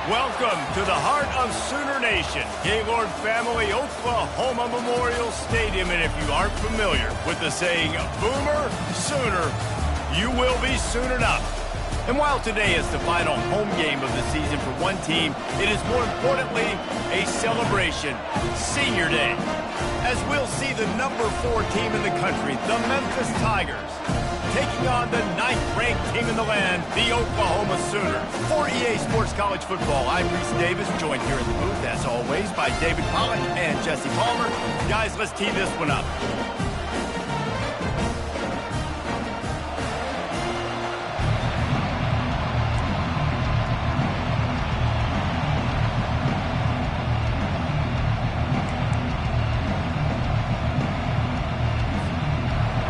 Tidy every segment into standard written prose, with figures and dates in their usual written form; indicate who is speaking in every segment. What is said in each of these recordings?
Speaker 1: Welcome to the heart of Sooner Nation, Gaylord Family Oklahoma Memorial Stadium. And if you aren't familiar with the saying, Boomer Sooner, you will be soonered up. And while today is the final home game of the season for one team, it is more importantly a celebration, Senior Day, as we'll see the number 4 team in the country, the Memphis Tigers, taking on the 9th-ranked team in the land, the Oklahoma Sooners. For EA Sports College Football, I'm Reese Davis, joined here in the booth, as always, by David Pollack and Jesse Palmer. Guys, let's tee this one up.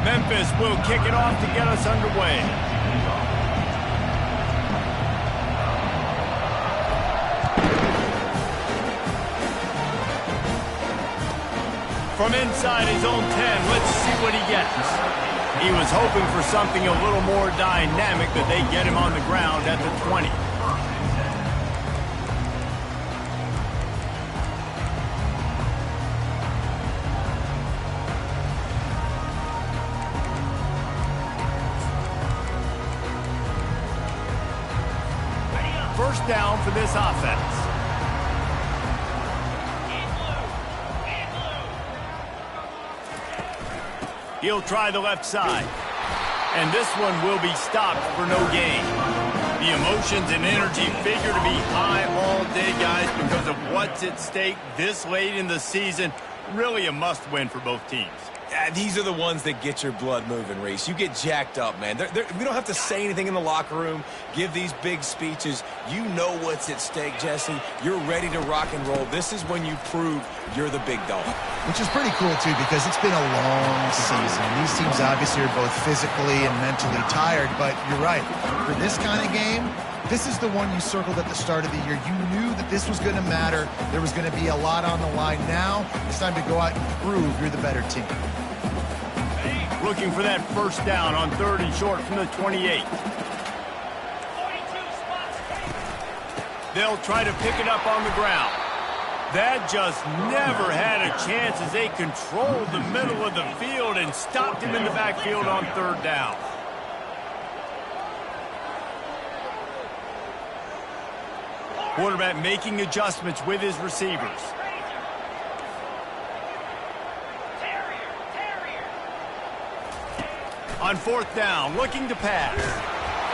Speaker 1: Memphis will kick it off to get us underway. From inside his own 10, let's see what he gets. He was hoping for something a little more dynamic, but they get him on the ground at the 20. First down for this offense. He'll try the left side. And this one will be stopped for no gain. The emotions and energy figure to be high all day, guys, because of what's at stake this late in the season. Really a must-win for both teams.
Speaker 2: These are the ones that get your blood moving, Reese. You get jacked up, man. We don't have to say anything in the locker room, give these big speeches. You know what's at stake, Jesse. You're ready to rock and roll. This is when you prove you're the big dog.
Speaker 3: Which is pretty cool, too, because it's been a long season. These teams obviously are both physically and mentally tired, but you're right. For this kind of game, this is the one you circled at the start of the year. You knew that this was going to matter. There was going to be a lot on the line. Now it's time to go out and prove you're the better team.
Speaker 1: Looking for that first down on 3rd and short from the 28. They'll try to pick it up on the ground. That just never had a chance as they controlled the middle of the field and stopped him in the backfield on 3rd down. Quarterback making adjustments with his receivers. On 4th down, looking to pass.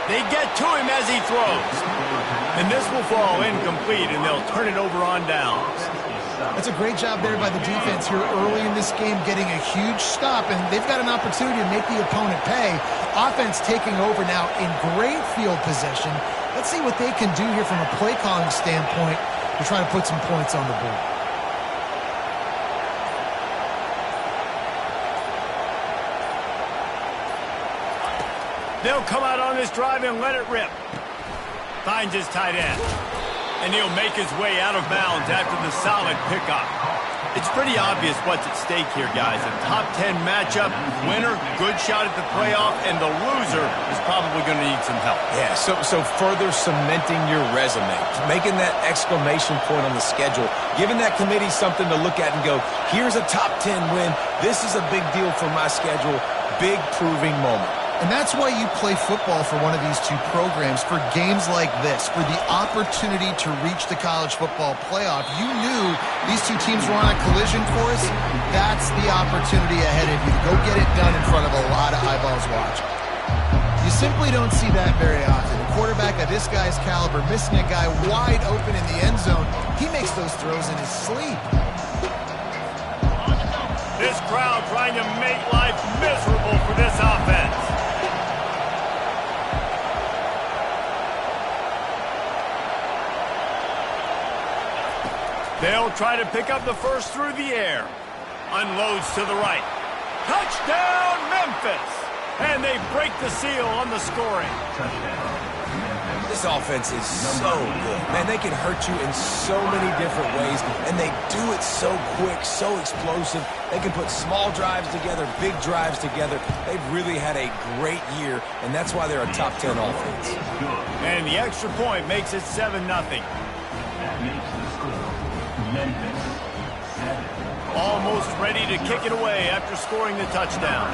Speaker 1: They get to him as he throws. And this will fall incomplete, and they'll turn it over on downs.
Speaker 3: That's a great job there by the defense here early in this game, getting a huge stop, and they've got an opportunity to make the opponent pay. Offense taking over now in great field possession. Let's see what they can do here from a play calling standpoint to try to put some points on the board.
Speaker 1: They'll come out on this drive and let it rip. Finds his tight end. And he'll make his way out of bounds after the solid pickup. It's pretty obvious what's at stake here, guys. A top 10 matchup, winner, good shot at the playoff, and the loser is probably going to need some help.
Speaker 2: Yeah, so further cementing your resume, making that exclamation point on the schedule, giving that committee something to look at and go, here's a top 10 win. This is a big deal for my schedule. Big proving moment.
Speaker 3: And that's why you play football for one of these two programs, for games like this, for the opportunity to reach the college football playoff. You knew these two teams were on a collision course. That's the opportunity ahead of you. Go get it done in front of a lot of eyeballs watching. You simply don't see that very often. A quarterback of this guy's caliber missing a guy wide open in the end zone. He makes those throws in his sleep.
Speaker 1: This crowd trying to make life miserable for this offense. They'll try to pick up the first through the air. Unloads to the right. Touchdown, Memphis! And they break the seal on the scoring.
Speaker 2: This offense is so good. Man, they can hurt you in so many different ways, and they do it so quick, so explosive. They can put small drives together, big drives together. They've really had a great year, and that's why they're a top 10 offense.
Speaker 1: And the extra point makes it 7-0. Almost ready to kick it away after scoring the touchdown.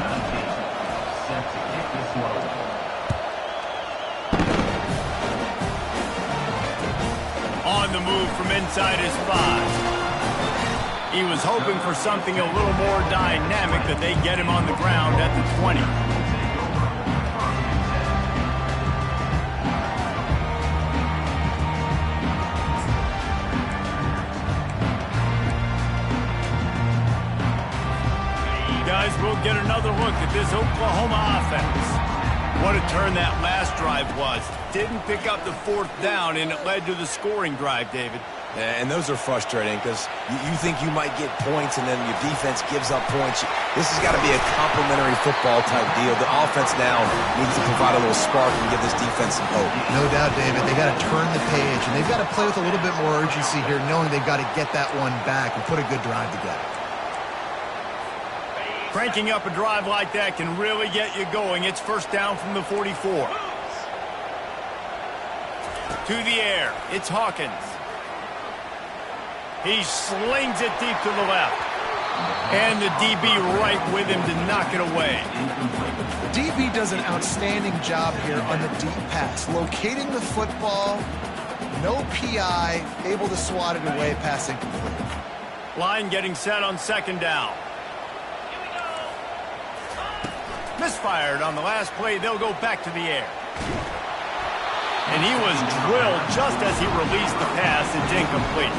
Speaker 1: On the move from inside his 5. He was hoping for something a little more dynamic, that they get him on the ground at the 20. Guys, we'll get another look at this Oklahoma offense. What a turn that last drive was. Didn't pick up the 4th down, and it led to the scoring drive, David.
Speaker 2: Yeah, and those are frustrating because you think you might get points and then your defense gives up points. This has got to be a complementary football type deal. The offense now needs to provide a little spark and give this defense some hope.
Speaker 3: No doubt, David. They got to turn the page, and they've got to play with a little bit more urgency here, knowing they've got to get that one back and put a good drive together.
Speaker 1: Cranking up a drive like that can really get you going. It's first down from the 44. To the air, it's Hawkins. He slings it deep to the left. And the DB right with him to knock it away.
Speaker 3: DB does an outstanding job here on the deep pass. Locating the football, no PI, able to swat it away, pass incomplete.
Speaker 1: Line getting set on second down. Misfired on the last play. They'll go back to the air. And he was drilled just as he released the pass. It's incomplete.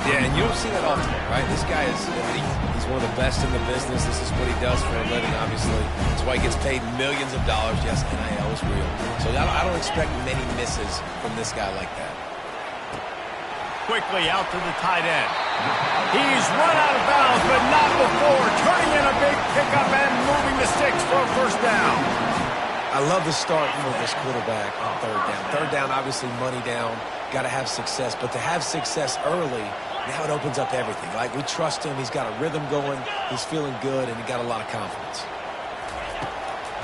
Speaker 2: Yeah, and you don't see that often, right? This guy he's one of the best in the business. This is what he does for a living, obviously. That's why he gets paid millions of dollars. Yes, NIL is real. So I don't expect many misses from this guy like that.
Speaker 1: Quickly out to the tight end. He's run out of bounds, but not before turning in a big pickup and moving the sticks for a first down.
Speaker 2: I love the start for this quarterback on third down. Third down, obviously money down. Got to have success, but to have success early, now it opens up everything. Like, we trust him. He's got a rhythm going. He's feeling good, and he got a lot of confidence.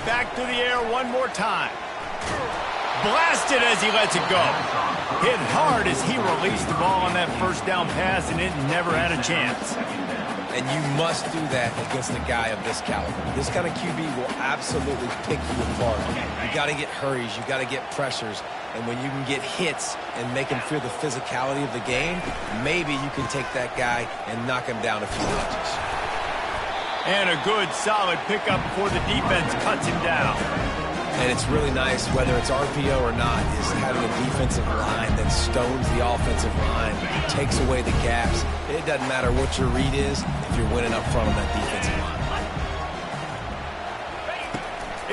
Speaker 1: Back to the air one more time. Blasted as he lets it go. Hit hard as he released the ball on that first down pass, and it never had a chance.
Speaker 2: And you must do that against a guy of this caliber. This kind of QB will absolutely pick you apart. You got to get hurries. You got to get pressures. And when you can get hits and make him feel the physicality of the game, maybe you can take that guy and knock him down a few notches.
Speaker 1: And a good, solid pickup before the defense cuts him down.
Speaker 2: And it's really nice, whether it's RPO or not, is having a defensive line that stones the offensive line, takes away the gaps. It doesn't matter what your read is if you're winning up front on that defensive line.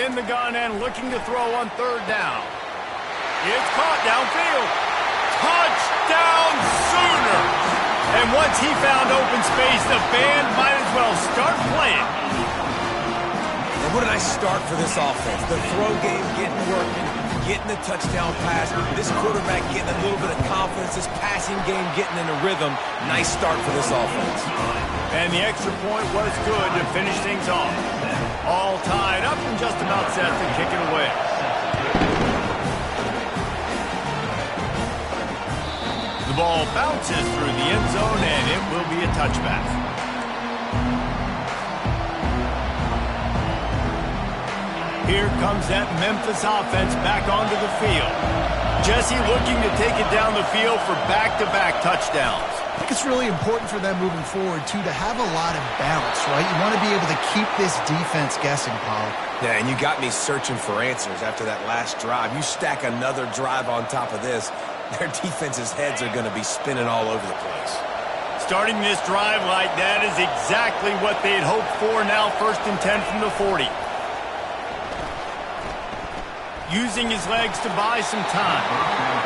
Speaker 1: In the gun and looking to throw on third down. It's caught downfield. Touchdown Sooners! And once he found open space, the band might as well start playing.
Speaker 2: And what a nice start for this offense. The throw game getting working, getting the touchdown pass. This quarterback getting a little bit of confidence. This passing game getting in a rhythm. Nice start for this offense.
Speaker 1: And the extra point was good to finish things off. All tied up and just about set to kick it away. The ball bounces through the end zone, and it will be a touchback. Here comes that Memphis offense back onto the field. Jesse looking to take it down the field for back-to-back touchdowns.
Speaker 3: I think it's really important for them moving forward, too, to have a lot of balance, right? You want to be able to keep this defense guessing, Paul.
Speaker 2: Yeah, and you got me searching for answers after that last drive. You stack another drive on top of this, their defense's heads are going to be spinning all over the place.
Speaker 1: Starting this drive like that is exactly what they'd hoped for. Now 1st and 10 from the 40. Using his legs to buy some time.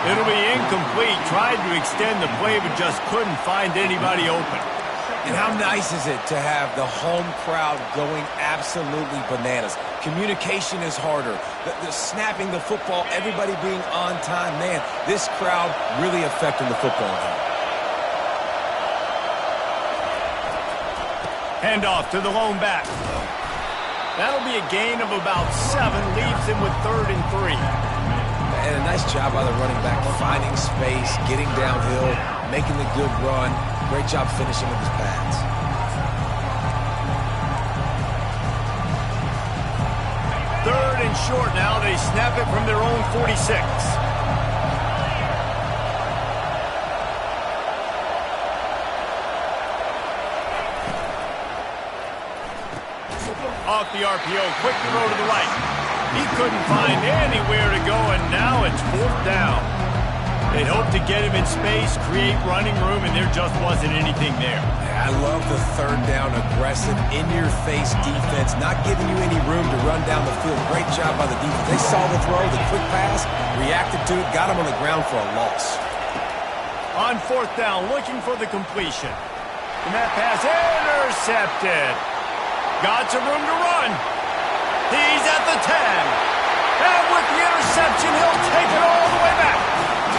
Speaker 1: It'll be incomplete. Tried to extend the play, but just couldn't find anybody open.
Speaker 2: And how nice is it to have the home crowd going absolutely bananas? Communication is harder. The snapping the football, everybody being on time. Man, this crowd really affecting the football game.
Speaker 1: Handoff to the lone back. That'll be a gain of about 7, leaves him with 3rd and 3.
Speaker 2: And a nice job by the running back, finding space, getting downhill, making the good run. Great job finishing with his pads.
Speaker 1: Third and short now. They snap it from their own 46. Off the RPO, quick throw to the right. He couldn't find anywhere to go, and now it's fourth down. They'd hoped to get him in space, create running room, and there just wasn't anything there.
Speaker 2: I love the third down, aggressive, in-your-face defense, not giving you any room to run down the field. Great job by the defense. They saw the throw, the quick pass, reacted to it, got him on the ground for a loss.
Speaker 1: On fourth down, looking for the completion. And that pass intercepted. Got some room to run. He's at the 10. And with the interception, he'll take it all the way back.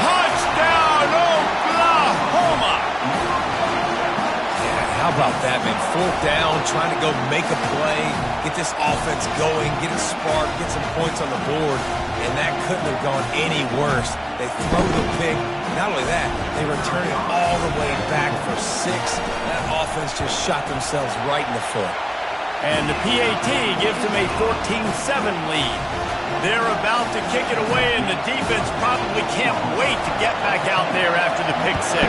Speaker 1: Touchdown, Oklahoma!
Speaker 2: Yeah, how about that, man? Fourth down, trying to go make a play, get this offense going, get it sparked, get some points on the board, and that couldn't have gone any worse. They throw the pick. Not only that, they return it all the way back for 6. That offense just shot themselves right in the foot.
Speaker 1: And the PAT gives them a 14-7 lead. They're about to kick it away, and the defense probably can't wait to get back out there after the pick 6.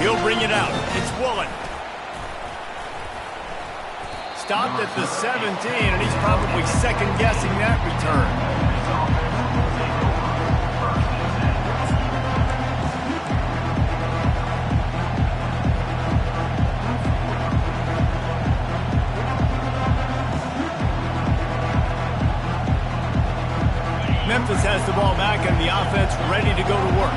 Speaker 1: He'll bring it out. It's Woolen. Stopped at the 17, and he's probably second-guessing that return. Memphis has the ball back and the offense ready to go to work.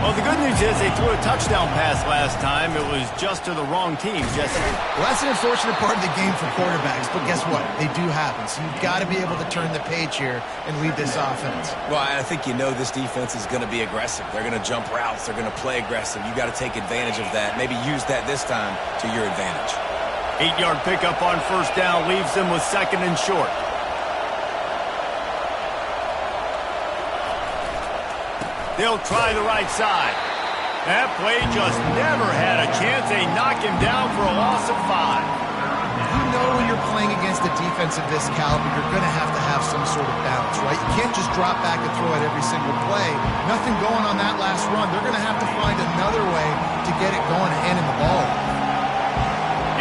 Speaker 1: Well, the good news is they threw a touchdown pass last time. It was just to the wrong team, Jesse.
Speaker 3: Well, that's an unfortunate part of the game for quarterbacks, but guess what? They do happen, so you've got to be able to turn the page here and lead this offense.
Speaker 2: Well, I think you know this defense is going to be aggressive. They're going to jump routes. They're going to play aggressive. You've got to take advantage of that. Maybe use that this time to your advantage.
Speaker 1: 8-yard pickup on first down leaves them with second and short. They'll try the right side. That play just never had a chance. They knock him down for a loss of 5.
Speaker 3: You know when you're playing against a defense of this caliber, you're going to have some sort of balance, right? You can't just drop back and throw it every single play. Nothing going on that last run. They're going to have to find another way to get it going and hand him the ball.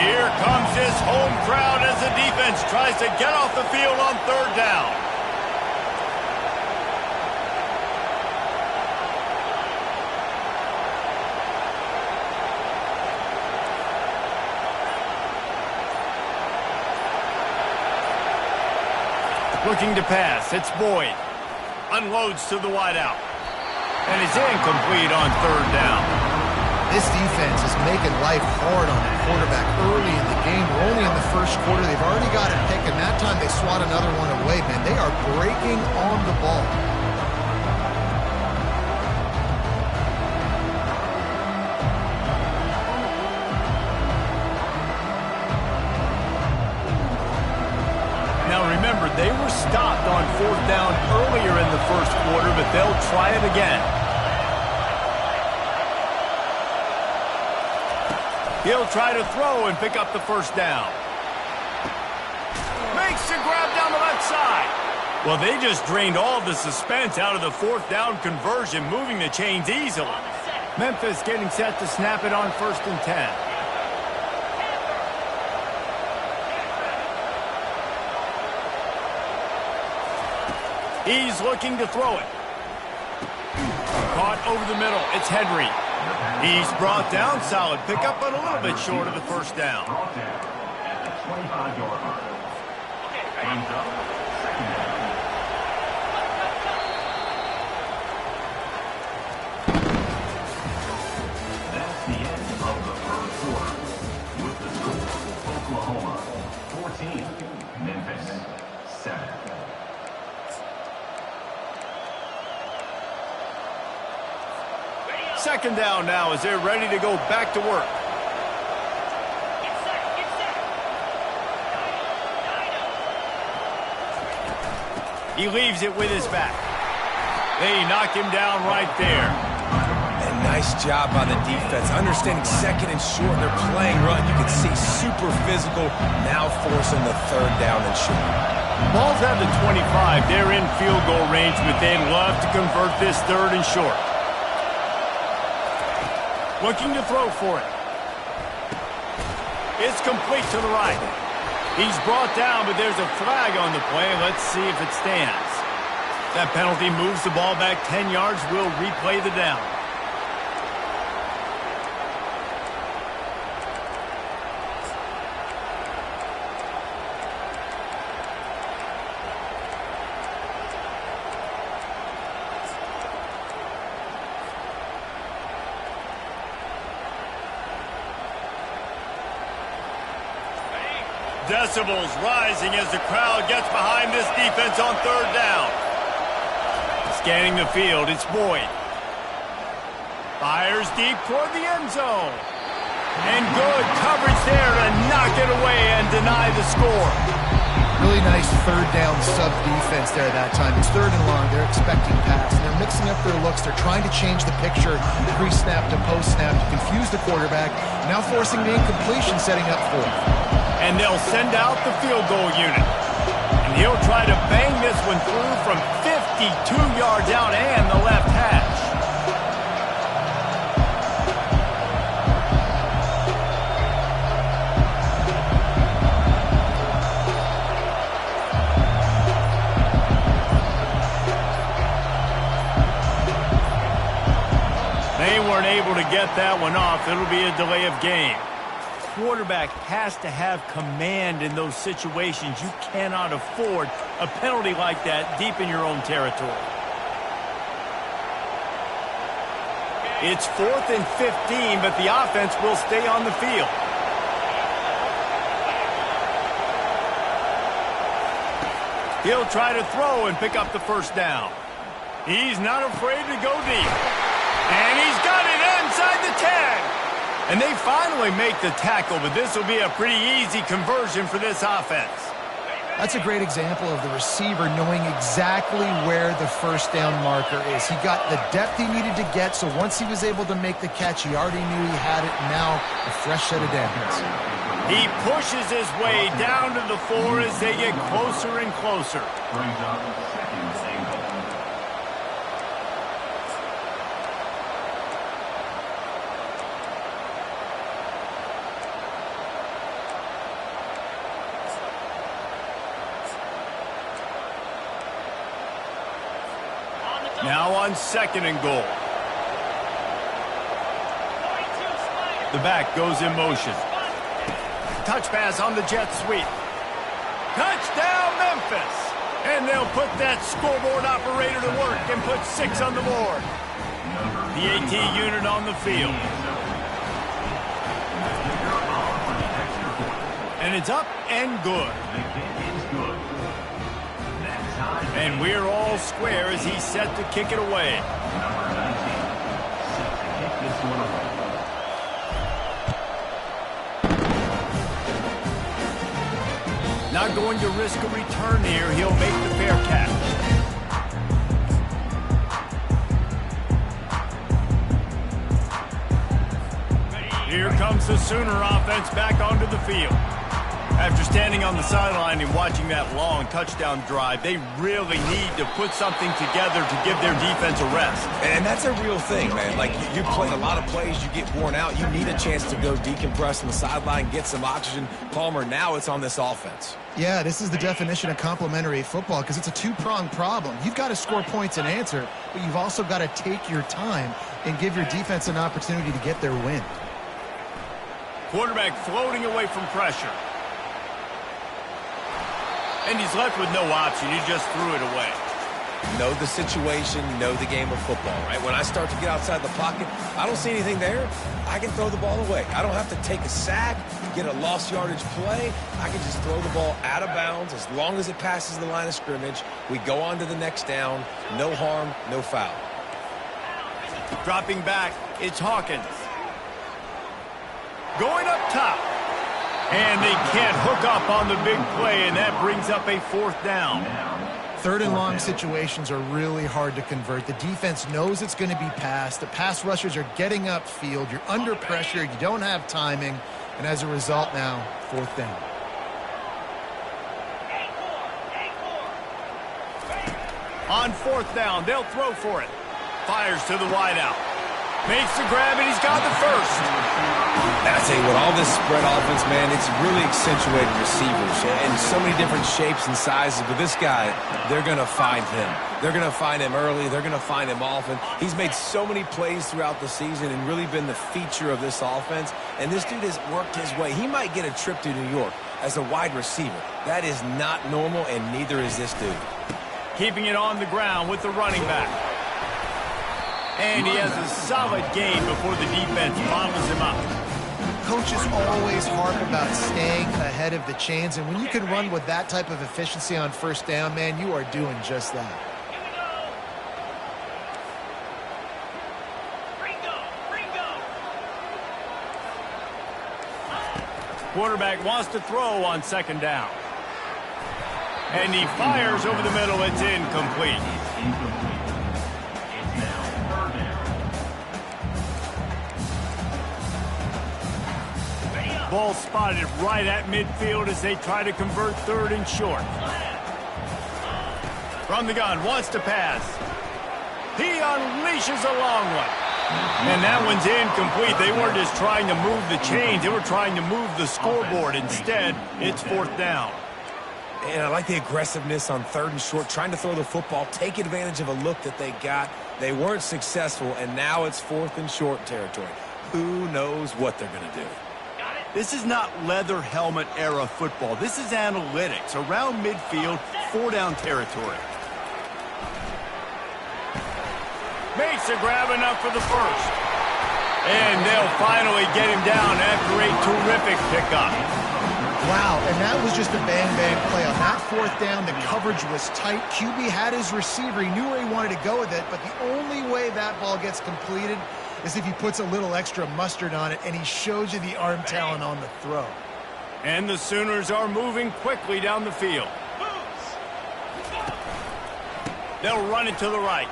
Speaker 1: Here comes his home crowd as the defense tries to get off the field on third down. Looking to pass. It's Boyd. Unloads to the wideout. And is incomplete on third down.
Speaker 3: This defense is making life hard on the quarterback early in the game. We're only in the first quarter. They've already got a pick, and that time they swat another one away, man. They are breaking on the ball.
Speaker 1: Remember, they were stopped on fourth down earlier in the first quarter, but they'll try it again. He'll try to throw and pick up the first down. Makes the grab down the left side. Well, they just drained all the suspense out of the fourth down conversion, moving the chains easily. Memphis getting set to snap it on 1st and 10. He's looking to throw it. Caught over the middle. It's Henry. He's brought down. Solid pickup, but a little bit short of the first down.
Speaker 4: That's the end of the first quarter. With the score, Oklahoma 14, Memphis 7.
Speaker 1: Second down now as they're ready to go back to work. He leaves it with his back. They knock him down right there.
Speaker 2: And nice job by the defense. Understanding second and short, they're playing run. You can see super physical, now forcing the third down and short.
Speaker 1: Ball's at the 25. They're in field goal range, but they'd love to convert this third and short. Looking to throw for it. It's complete to the right. He's brought down, but there's a flag on the play. Let's see if it stands. That penalty moves the ball back 10 yards. We'll replay the down. Decibels rising as the crowd gets behind this defense on third down. Scanning the field, it's Boyd. Fires deep toward the end zone. And good coverage there to knock it away and deny the score.
Speaker 3: Really nice third down sub defense there that time. It's third and long. They're expecting pass. And they're mixing up their looks. They're trying to change the picture pre-snap to post-snap to confuse the quarterback. Now forcing the incompletion, setting up fourth.
Speaker 1: And they'll send out the field goal unit. And he'll try to bang this one through from 52 yards out and the left hash. They weren't able to get that one off. It'll be a delay of game. Quarterback has to have command in those situations. You cannot afford a penalty like that deep in your own territory. It's 4th and 15, but the offense will stay on the field. He'll try to throw and pick up the first down. He's not afraid to go deep. And he's got it inside the 10. And they finally make the tackle, but this will be a pretty easy conversion for this offense.
Speaker 3: That's a great example of the receiver knowing exactly where the first down marker is. He got the depth he needed to get, so once he was able to make the catch, he already knew he had it. Now, a fresh set of downs.
Speaker 1: He pushes his way down to the 4 as they get closer and closer.
Speaker 4: Brings up second and goal.
Speaker 1: Now on 2nd and goal. The back goes in motion. Touch pass on the jet sweep. Touchdown, Memphis! And they'll put that scoreboard operator to work and put 6 on the board. The AT unit on the field. And it's up and good. And we're all square as he's set to kick it away.
Speaker 4: Number 19, set to kick this one away.
Speaker 1: Not going to risk a return here. He'll make the fair catch. Here comes the Sooner offense back onto the field. After standing on the sideline and watching that long touchdown drive, they really need to put something together to give their defense a rest.
Speaker 2: And that's a real thing, man. Like, you played a lot of plays, you get worn out. You need a chance to go decompress on the sideline, get some oxygen. Palmer, now it's on this offense.
Speaker 3: Yeah, this is the definition of complementary football because it's a two-pronged problem. You've got to score points and answer, but you've also got to take your time and give your defense an opportunity to get their win.
Speaker 1: Quarterback floating away from pressure. And he's left with no option. He just threw it away.
Speaker 2: Know the situation, know the game of football, right? When I start to get outside the pocket, I don't see anything there. I can throw the ball away. I don't have to take a sack, get a lost yardage play. I can just throw the ball out of bounds as long as it passes the line of scrimmage. We go on to the next down. No harm, no foul.
Speaker 1: Dropping back, it's Hawkins. Going up top. And they can't hook up on the big play, and that brings up a 4th down.
Speaker 3: Third and long situations are really hard to convert. The defense knows it's going to be passed. The pass rushers are getting upfield. You're under pressure. You don't have timing. And as a result now, fourth down.
Speaker 1: On fourth down, they'll throw for it. Fires to the wideout. Makes the grab, and he's got the first.
Speaker 2: And I tell you what, all this spread offense, man, it's really accentuated receivers in so many different shapes and sizes. But this guy, they're going to find him. They're going to find him early. They're going to find him often. He's made so many plays throughout the season and really been the feature of this offense. And this dude has worked his way. He might get a trip to New York as a wide receiver. That is not normal, and neither is this dude.
Speaker 1: Keeping it on the ground with the running back. And he has a solid gain before the defense bottles him up.
Speaker 3: Coaches always harp about staying ahead of the chains, and when you can run with that type of efficiency on first down, man, you are doing just that.
Speaker 1: Quarterback wants to throw on second down. And he fires over the middle. It's incomplete. Ball spotted right at midfield as they try to convert third and short. From the gun, wants to pass. He unleashes a long one. And that one's incomplete. They weren't just trying to move the chains. They were trying to move the scoreboard. Instead, it's fourth down.
Speaker 2: And I like the aggressiveness on third and short, trying to throw the football, take advantage of a look that they got. They weren't successful, and now it's fourth and short territory. Who knows what they're going to do?
Speaker 1: This is not leather helmet era football. This is analytics. Around midfield, four-down territory. Makes a grab enough for the first. And they'll finally get him down after a terrific pickup.
Speaker 3: Wow, and that was just a bang-bang play. On that fourth down, the coverage was tight. QB had his receiver. He knew where he wanted to go with it, but the only way that ball gets completed is if he puts a little extra mustard on it, and he shows you the arm talent on the throw.
Speaker 1: And the Sooners are moving quickly down the field. They'll run it to the right.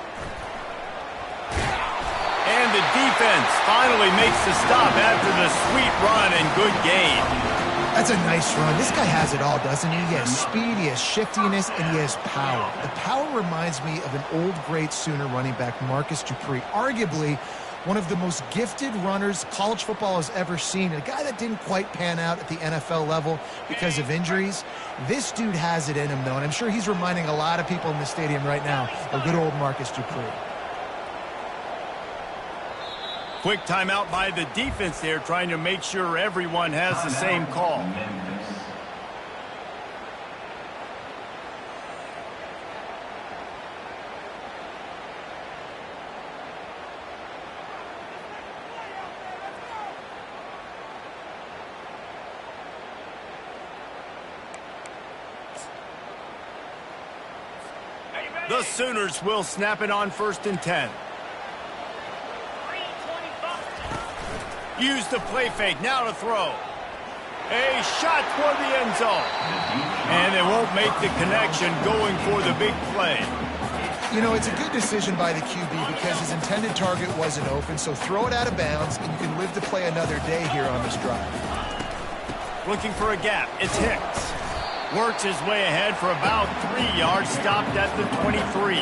Speaker 1: And the defense finally makes the stop after the sweet run and good gain.
Speaker 3: That's a nice run. This guy has it all, doesn't he? He has speed, he has shiftiness, and he has power. The power reminds me of an old great Sooner running back, Marcus Dupree. Arguably one of the most gifted runners college football has ever seen. A guy that didn't quite pan out at the NFL level because of injuries. This dude has it in him, though, and I'm sure he's reminding a lot of people in the stadium right now of good old Marcus Dupree.
Speaker 1: Quick timeout by the defense there, trying to make sure everyone has the same call. The Sooners will snap it on first and 10. Use the play fake, now to throw. A shot toward the end zone. And they won't make the connection going for the big play.
Speaker 3: You know, it's a good decision by the QB because his intended target wasn't open, so throw it out of bounds, and you can live to play another day here on this drive.
Speaker 1: Looking for a gap, it's Hicks. Works his way ahead for about 3 yards, stopped at the 23.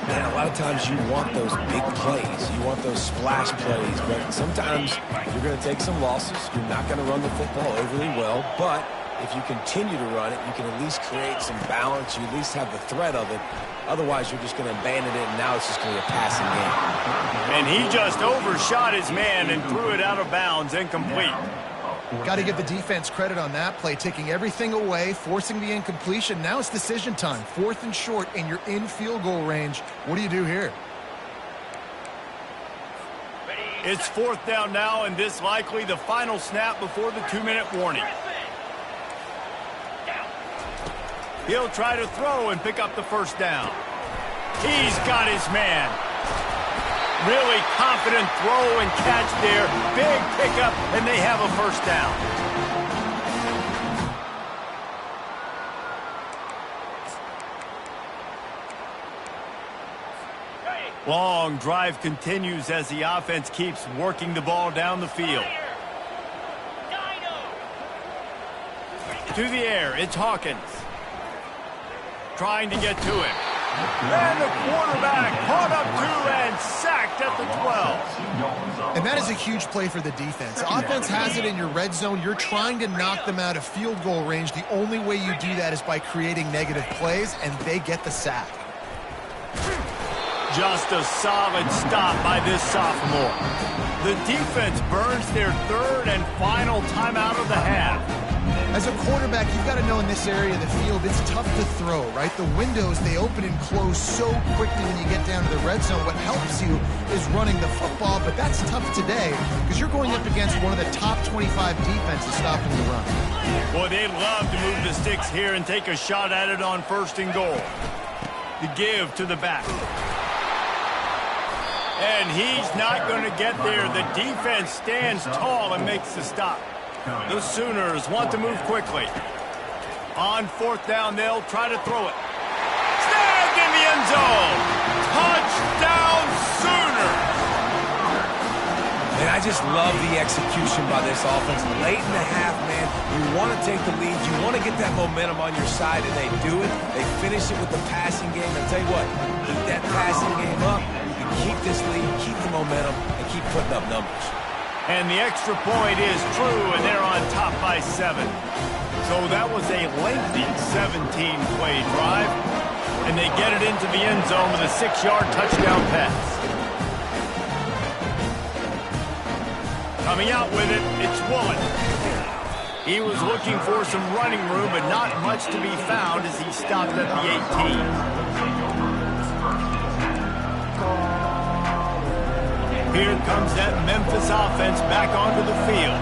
Speaker 2: Man, a lot of times you want those big plays. You want those splash plays, but sometimes you're going to take some losses. You're not going to run the football overly well, but if you continue to run it, you can at least create some balance. You at least have the threat of it. Otherwise, you're just going to abandon it, and now it's just going to be a passing game.
Speaker 1: And he just overshot his man and threw it out of bounds, incomplete.
Speaker 3: Got to give the defense credit on that play, taking everything away, forcing the incompletion. Now it's decision time. Fourth and short, and you're in field goal range. What do you do here?
Speaker 1: It's fourth down now, and this likely the final snap before the 2-minute warning. He'll try to throw and pick up the first down. He's got his man. Really confident throw and catch there. Big pickup, and they have a first down. Long drive continues as the offense keeps working the ball down the field. To the air, it's Hawkins. Trying to get to him. And the quarterback caught up to and sacked at the 12.
Speaker 3: And that is a huge play for the defense. Offense has it in your red zone. You're trying to knock them out of field goal range. The only way you do that is by creating negative plays, and they get the sack.
Speaker 1: Just a solid stop by this sophomore. The defense burns their third and final timeout of the half.
Speaker 3: As a quarterback, you've got to know in this area of the field, it's tough to throw, right? The windows, they open and close so quickly when you get down to the red zone. What helps you is running the football, but that's tough today because you're going up against one of the top 25 defenses stopping the run.
Speaker 1: Boy, they'd love to move the sticks here and take a shot at it on 1st and goal. The give to the back. And he's not going to get there. The defense stands tall and makes the stop. The Sooners want to move quickly. On 4th down, they'll try to throw it. Snagged in the end zone. Touchdown, Sooners.
Speaker 2: And I just love the execution by this offense. Late in the half, man, you want to take the lead. You want to get that momentum on your side, and they do it. They finish it with the passing game. And I'll tell you what, keep that passing game up. You keep this lead, keep the momentum, and keep putting up numbers.
Speaker 1: And the extra point is true, and they're on top by 7. So that was a lengthy 17-play drive, and they get it into the end zone with a 6-yard touchdown pass. Coming out with it, it's Woolen. He was looking for some running room, but not much to be found as he stopped at the 18. Here comes that Memphis offense back onto the field.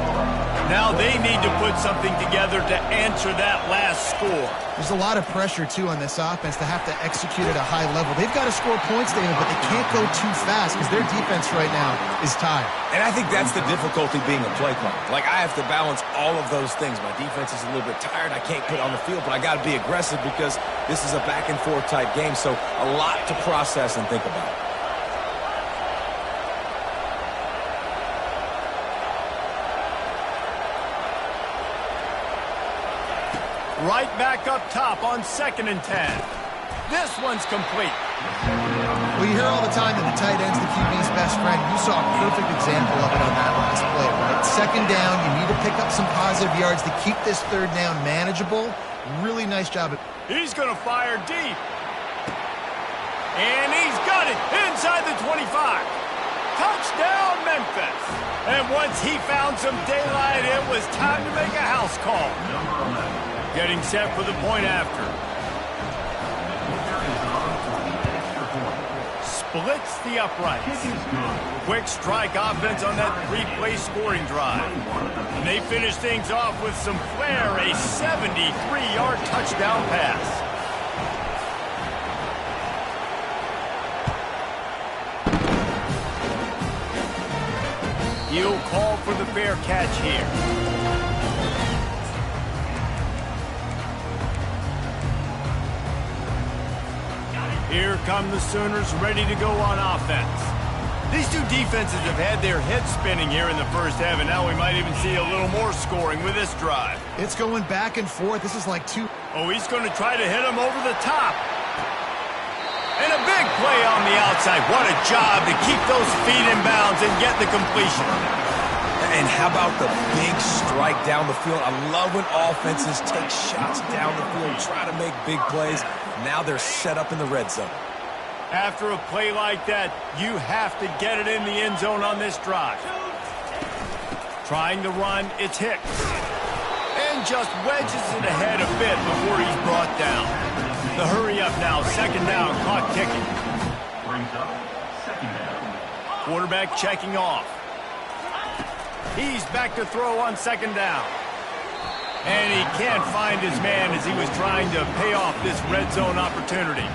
Speaker 1: Now they need to put something together to answer that last score.
Speaker 3: There's a lot of pressure, too, on this offense to have to execute at a high level. They've got to score points, David, but they can't go too fast because their defense right now is tired.
Speaker 2: And I think that's the difficulty being a play caller. Like, I have to balance all of those things. My defense is a little bit tired. I can't put it on the field, but I got to be aggressive because this is a back-and-forth type game, so a lot to process and think about.
Speaker 1: Right back up top on 2nd and 10. This one's complete.
Speaker 3: Well, you hear all the time that the tight end's the QB's best friend. You saw a perfect example of it on that last play, right? 2nd down, you need to pick up some positive yards to keep this 3rd down manageable. Really nice job.
Speaker 1: He's going to fire deep. And he's got it inside the 25. Touchdown, Memphis. And once he found some daylight, it was time to make a house call. Getting set for the point after. Splits the uprights. Quick strike offense on that 3-play scoring drive. And they finish things off with some flair, a 73-yard touchdown pass. He'll call for the fair catch here. Here come the Sooners ready to go on offense. These two defenses have had their heads spinning here in the first half, and now we might even see a little more scoring with this drive.
Speaker 3: It's going back and forth. This is like two.
Speaker 1: Oh, he's going to try to hit him over the top. And a big play on the outside. What a job to keep those feet in bounds and get the completion.
Speaker 2: And how about the big strike down the field? I love when offenses take shots down the field, try to make big plays. Now they're set up in the red zone.
Speaker 1: After a play like that, you have to get it in the end zone on this drive. Trying to run, it's Hicks. And just wedges it ahead a bit before he's brought down. The hurry up now, 2nd down, clock ticking.
Speaker 4: Brings up 2nd down.
Speaker 1: Quarterback checking off. He's back to throw on 2nd down. And he can't find his man as he was trying to pay off this red zone opportunity.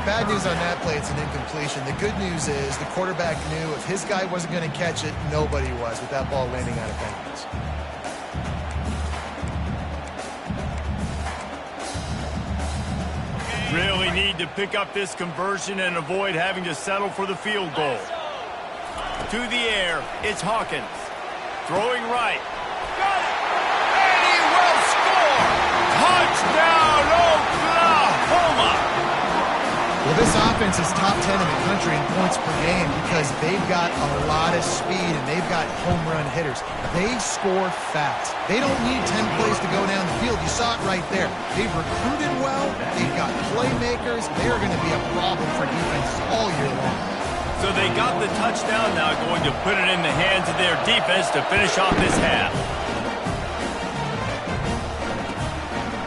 Speaker 3: Bad news on that play, it's an incompletion. The good news is the quarterback knew if his guy wasn't going to catch it, nobody was with that ball landing out of bounds.
Speaker 1: Really need to pick up this conversion and avoid having to settle for the field goal. To the air, it's Hawkins. Throwing right. Got it! And he will score! Touchdown, Oklahoma!
Speaker 3: Well, this offense is top 10 in the country in points per game because they've got a lot of speed and they've got home run hitters. They score fast. They don't need 10 plays to go down the field. You saw it right there. They've recruited well. They've got playmakers. They're going to be a problem for defenses all year long.
Speaker 1: So they got the touchdown, now going to put it in the hands of their defense to finish off this half.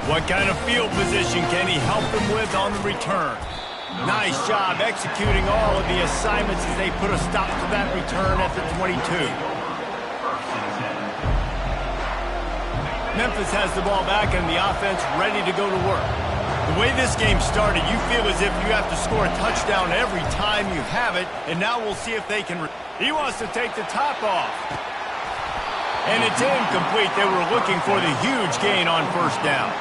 Speaker 1: What kind of field position can he help them with on the return? Nice job executing all of the assignments as they put a stop to that return at the 22. Memphis has the ball back and the offense ready to go to work. The way this game started, you feel as if you have to score a touchdown every time you have it, and now we'll see if they can... He wants to take the top off. And it's incomplete. They were looking for the huge gain on first down.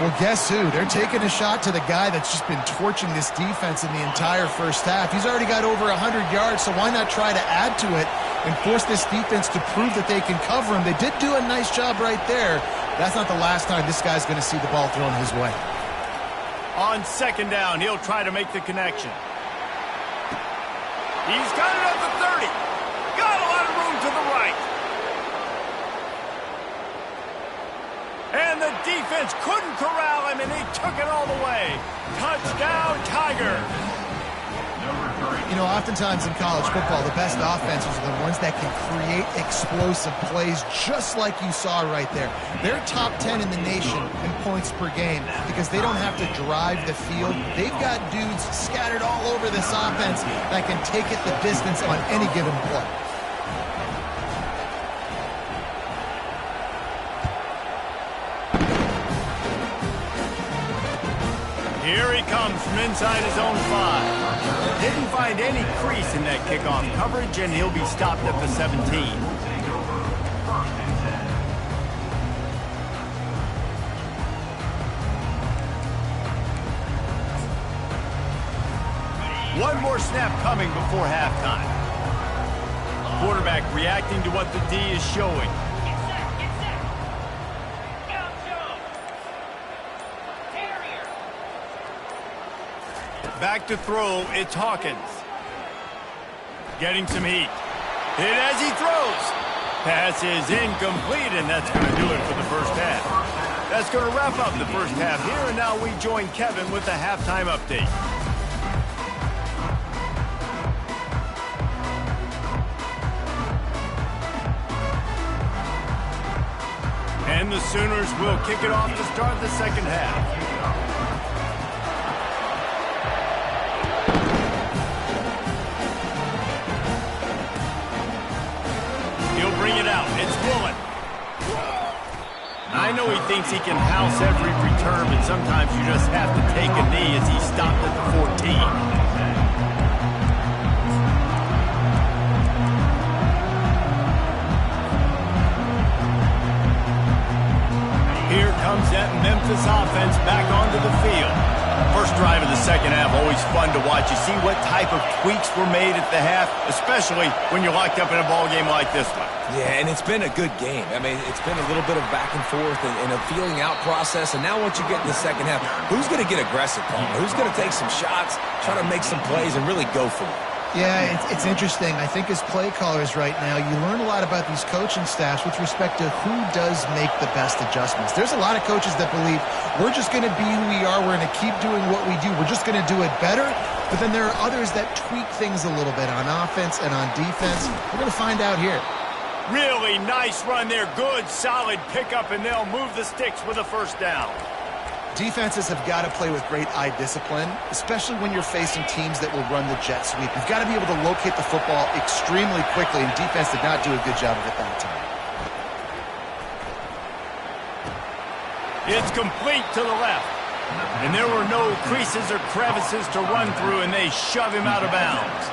Speaker 3: Well, guess who? They're taking a shot to the guy that's just been torching this defense in the entire first half. He's already got over 100 yards, so why not try to add to it and force this defense to prove that they can cover him? They did do a nice job right there. That's not the last time this guy's going to see the ball thrown his way.
Speaker 1: On second down, he'll try to make the connection. He's got it at the 30. Got a lot of room to the right. And the defense couldn't corral him, and he took it all the way. Touchdown, Tigers.
Speaker 3: You know, oftentimes in college football, the best offenses are the ones that can create explosive plays just like you saw right there. They're top 10 in the nation in points per game because they don't have to drive the field. They've got dudes scattered all over this offense that can take it the distance on any given play.
Speaker 1: Here he comes from inside his own 5. Didn't find any crease in that kickoff coverage, and he'll be stopped at the 17. One more snap coming before halftime. Quarterback reacting to what the D is showing. Back to throw, it's Hawkins. Getting some heat. Hit as he throws. Pass is incomplete, and that's going to do it for the first half. That's going to wrap up the first half here, and now we join Kevin with the halftime update. And the Sooners will kick it off to start the second half. Bring it out. It's Woolen. I know he thinks he can house every return, but sometimes you just have to take a knee as he stopped at the 14. Here comes that Memphis offense back onto the field. First drive of the second half, always fun to watch. You see what type of tweaks were made at the half, especially when you're locked up in a ball game like this one.
Speaker 2: Yeah, and it's been a good game. I mean, it's been a little bit of back and forth and a feeling out process. And now once you get in the second half, who's going to get aggressive, Paul? Who's going to take some shots, try to make some plays, and really go for it?
Speaker 3: Yeah, it's interesting. I think as play callers right now, you learn a lot about these coaching staffs with respect to who does make the best adjustments. There's a lot of coaches that believe we're just going to be who we are. We're going to keep doing what we do. We're just going to do it better. But then there are others that tweak things a little bit on offense and on defense. We're going to find out here.
Speaker 1: Really nice run there. Good, solid pickup, and they'll move the sticks with a first down.
Speaker 3: Defenses have got to play with great eye discipline, especially when you're facing teams that will run the jet sweep. You've got to be able to locate the football extremely quickly, and defense did not do a good job of it that time.
Speaker 1: It's complete to the left. And there were no creases or crevices to run through, and they shove him out of bounds.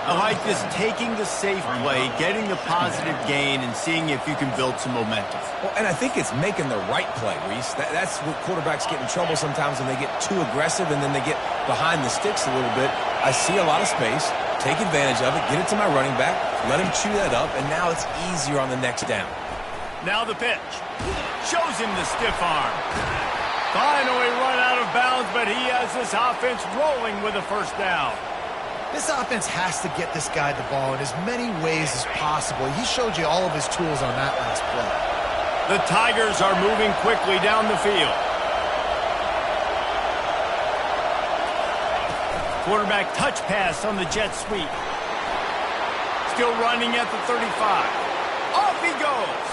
Speaker 1: I like this taking the safe play, getting the positive gain, and seeing if you can build some momentum.
Speaker 2: Well, and I think it's making the right play, Reese. That's what quarterbacks get in trouble sometimes when they get too aggressive and then they get behind the sticks a little bit. I see a lot of space, take advantage of it, get it to my running back, let him chew that up, and now it's easier on the next down.
Speaker 1: Now the pitch. Shows him the stiff arm. Finally run out of bounds, but he has this offense rolling with a first down.
Speaker 3: This offense has to get this guy the ball in as many ways as possible. He showed you all of his tools on that last play.
Speaker 1: The Tigers are moving quickly down the field. Quarterback touch pass on the jet sweep. Still running at the 35. Off he goes.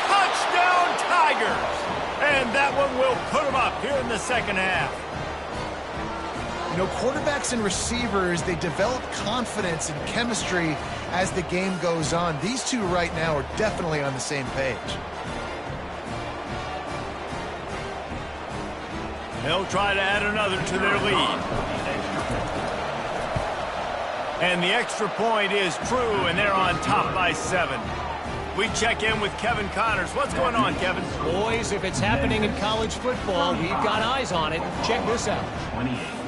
Speaker 1: Touchdown Tigers. And that one will put him up here in the second half.
Speaker 3: You know, quarterbacks and receivers, they develop confidence and chemistry as the game goes on. These two right now are definitely on the same page.
Speaker 1: They'll try to add another to their lead. And the extra point is true, and they're on top by 7. We check in with Kevin Connors. What's going on, Kevin?
Speaker 5: Boys, if it's happening in college football, we've got eyes on it. Check this out.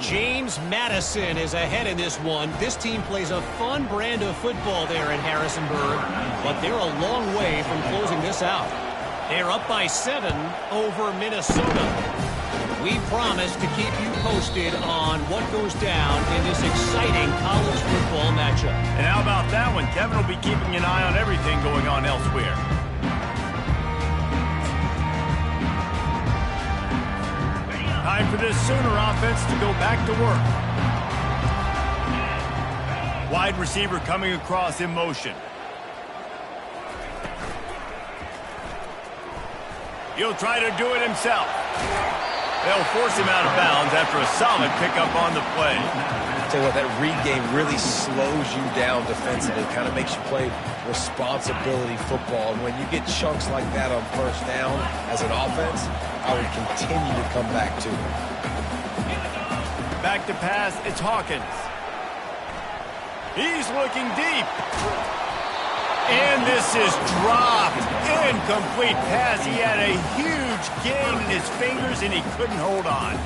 Speaker 5: James Madison is ahead in this one. This team plays a fun brand of football there in Harrisonburg, but they're a long way from closing this out. They're up by 7 over Minnesota. We promise to keep you posted on what goes down in this exciting college football matchup.
Speaker 1: And how about that one? Kevin will be keeping an eye on everything going on elsewhere. Time for this Sooner offense to go back to work. Wide receiver coming across in motion. He'll try to do it himself. They'll force him out of bounds after a solid pickup on the play.
Speaker 2: I'll tell you what, that read game really slows you down defensively. Kind of makes you play responsibility football. And when you get chunks like that on first down as an offense, I would continue to come back to it.
Speaker 1: Back to pass, it's Hawkins. He's looking deep. And this is dropped. Incomplete pass. He had a huge gain in his fingers, and he couldn't hold on.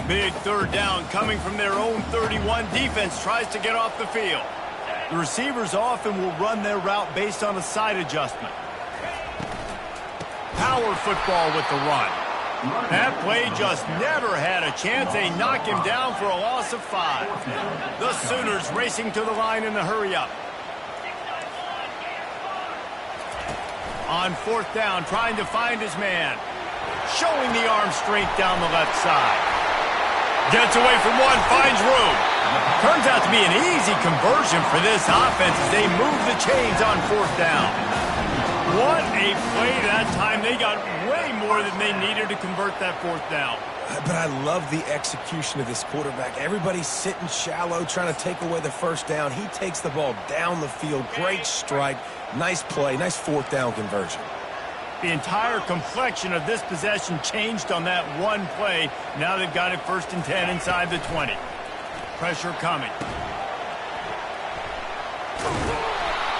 Speaker 1: Big third down coming from their own 31. Defense tries to get off the field. The receivers often will run their route based on a side adjustment. Power football with the run. That play just never had a chance. They knock him down for a loss of 5. The Sooners racing to the line in the hurry-up. On fourth down, trying to find his man. Showing the arm strength down the left side. Gets away from one, finds room. Turns out to be an easy conversion for this offense as they move the chains on fourth down. What a play that time. They got way more than they needed to convert that fourth down.
Speaker 2: But I love the execution of this quarterback. Everybody's sitting shallow, trying to take away the first down. He takes the ball down the field. Great strike. Nice play. Nice fourth down conversion.
Speaker 1: The entire complexion of this possession changed on that one play. Now they've got it 1st and 10 inside the 20. Pressure coming.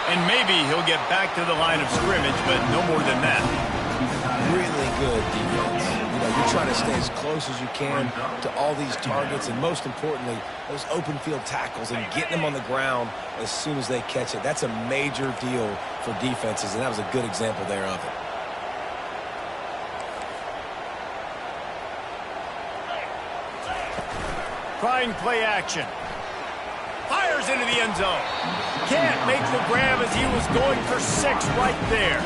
Speaker 1: And maybe he'll get back to the line of scrimmage, but no more than that.
Speaker 2: Really good defense. You know, you're trying to stay as close as you can to all these targets, and most importantly, those open field tackles and getting them on the ground as soon as they catch it. That's a major deal for defenses, and that was a good example there of it.
Speaker 1: Trying play action. Fires into the end zone. Can't make the grab as he was going for 6 right there.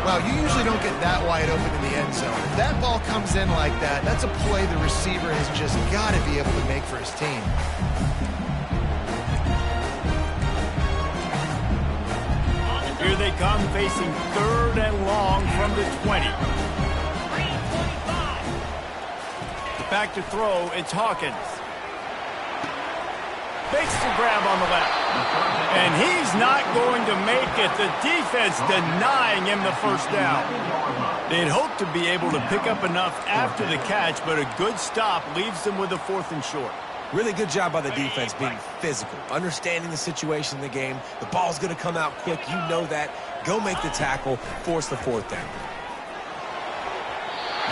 Speaker 3: Wow, you usually don't get that wide open in the end zone. If that ball comes in like that, that's a play the receiver has just got to be able to make for his team.
Speaker 1: Here they come, facing 3rd and long from the 20. Back to throw, it's Hawkins. Fakes the grab on the left. And he's not going to make it. The defense denying him the first down. They'd hoped to be able to pick up enough after the catch, but a good stop leaves them with a 4th and short.
Speaker 2: Really good job by the defense being physical, understanding the situation in the game. The ball's going to come out quick. You know that. Go make the tackle, force the 4th down.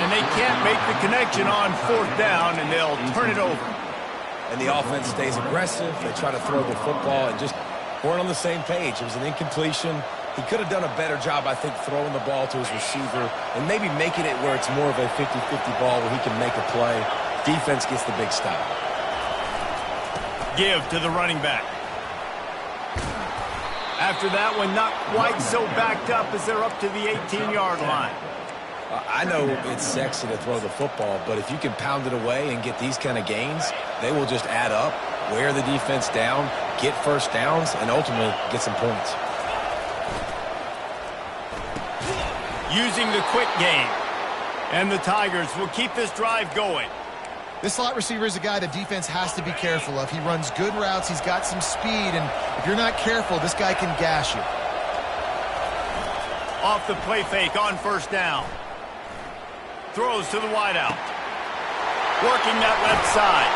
Speaker 1: And they can't make the connection on 4th down, and they'll turn it over.
Speaker 2: And the offense stays aggressive. They try to throw the football and just weren't on the same page. It was an incompletion. He could have done a better job, I think, throwing the ball to his receiver and maybe making it where it's more of a 50-50 ball where he can make a play. Defense gets the big stop.
Speaker 1: Give to the running back. After that one, not quite so backed up as they're up to the 18-yard line.
Speaker 2: I know it's sexy to throw the football, but if you can pound it away and get these kind of gains, they will just add up, wear the defense down, get first downs, and ultimately get some points.
Speaker 1: Using the quick game. And the Tigers will keep this drive going.
Speaker 3: This slot receiver is a guy the defense has to be careful of. He runs good routes. He's got some speed, and if you're not careful, this guy can gash you.
Speaker 1: Off the play fake on first down. Throws to the wideout. Working that left side.